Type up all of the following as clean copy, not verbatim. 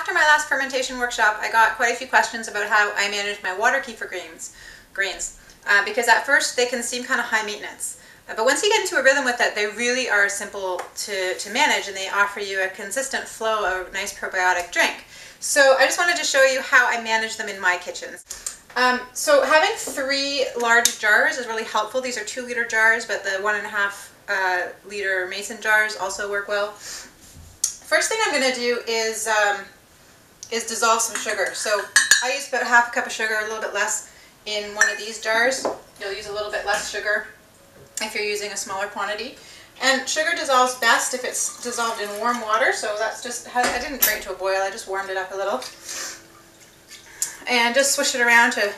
after my last fermentation workshop, I got quite a few questions about how I manage my water kefir grains, because at first they can seem kind of high maintenance. But once you get into a rhythm with it, they really are simple to manage, and they offer you a consistent flow of nice probiotic drink. So I just wanted to show you how I manage them in my kitchens. So having 3 large jars is really helpful. These are 2-liter jars, but the 1.5 liter mason jars also work well. First thing I'm going to do is dissolve some sugar. So I use about half a cup of sugar, a little bit less, in one of these jars. You'll use a little bit less sugar if you're using a smaller quantity. And sugar dissolves best if it's dissolved in warm water, so that's just, I didn't bring it to a boil, I just warmed it up a little. And just swish it around to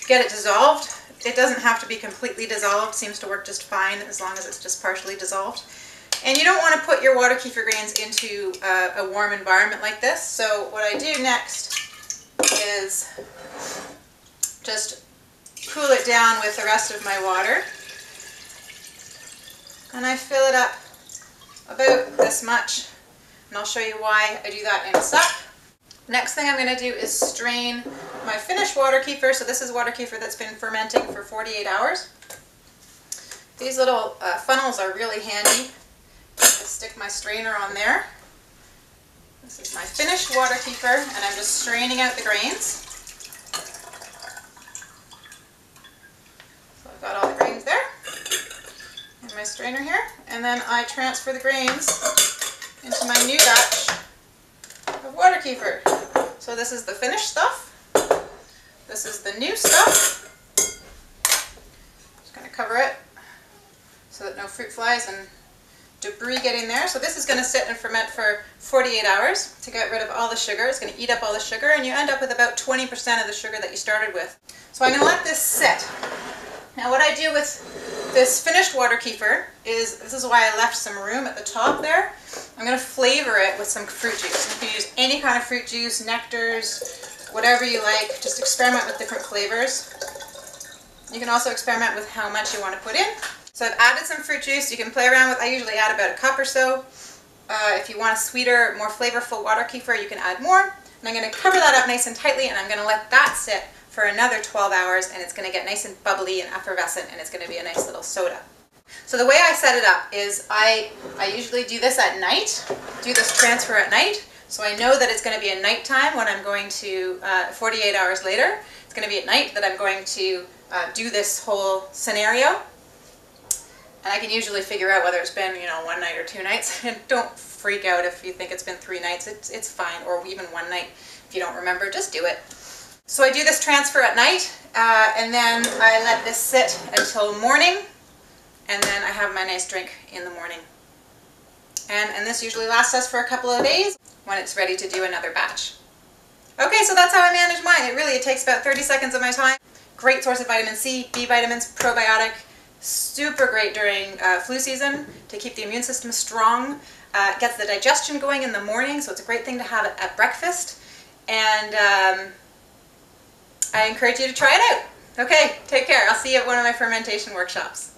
get it dissolved. It doesn't have to be completely dissolved, seems to work just fine as long as it's just partially dissolved. And you don't want to put your water kefir grains into a warm environment like this, so what I do next is just cool it down with the rest of my water. And I fill it up about this much, and I'll show you why I do that in a sec. Next thing I'm going to do is strain my finished water kefir. So this is water kefir that's been fermenting for 48 hours. These little funnels are really handy. Just stick my strainer on there. This is my finished water kefir, and I'm just straining out the grains. So I've got all the grains there. My strainer here, and then I transfer the grains into my new batch of water kefir. So this is the finished stuff. This is the new stuff. Just going to cover it so that no fruit flies and debris get in there. So this is going to sit and ferment for 48 hours to get rid of all the sugar. It's going to eat up all the sugar, and you end up with about 20% of the sugar that you started with. So I'm going to let this sit. Now what I do with this finished water kefir is, this is why I left some room at the top there, I'm going to flavor it with some fruit juice. You can use any kind of fruit juice, nectars, whatever you like. Just experiment with different flavors. You can also experiment with how much you want to put in. So I've added some fruit juice. You can play around with, I usually add about a cup or so. If you want a sweeter, more flavorful water kefir, you can add more. And I'm going to cover that up nice and tightly, and I'm going to let that sit for another 12 hours, and it's going to get nice and bubbly and effervescent, and it's going to be a nice little soda. So the way I set it up is I usually do this at night, do this transfer at night, so I know that it's going to be a nighttime when I'm going to, 48 hours later, it's going to be at night that I'm going to do this whole scenario. And I can usually figure out whether it's been, 1 night or 2 nights. And don't freak out if you think it's been 3 nights, it's fine, or even 1 night. If you don't remember, just do it. So I do this transfer at night, and then I let this sit until morning, and then I have my nice drink in the morning. And this usually lasts us for a couple of days when it's ready to do another batch. Okay, so that's how I manage mine. It takes about 30 seconds of my time. Great source of vitamin C, B vitamins, probiotic. Super great during flu season to keep the immune system strong. Gets the digestion going in the morning, so it's a great thing to have at breakfast. And I encourage you to try it out. Okay, take care. I'll see you at one of my fermentation workshops.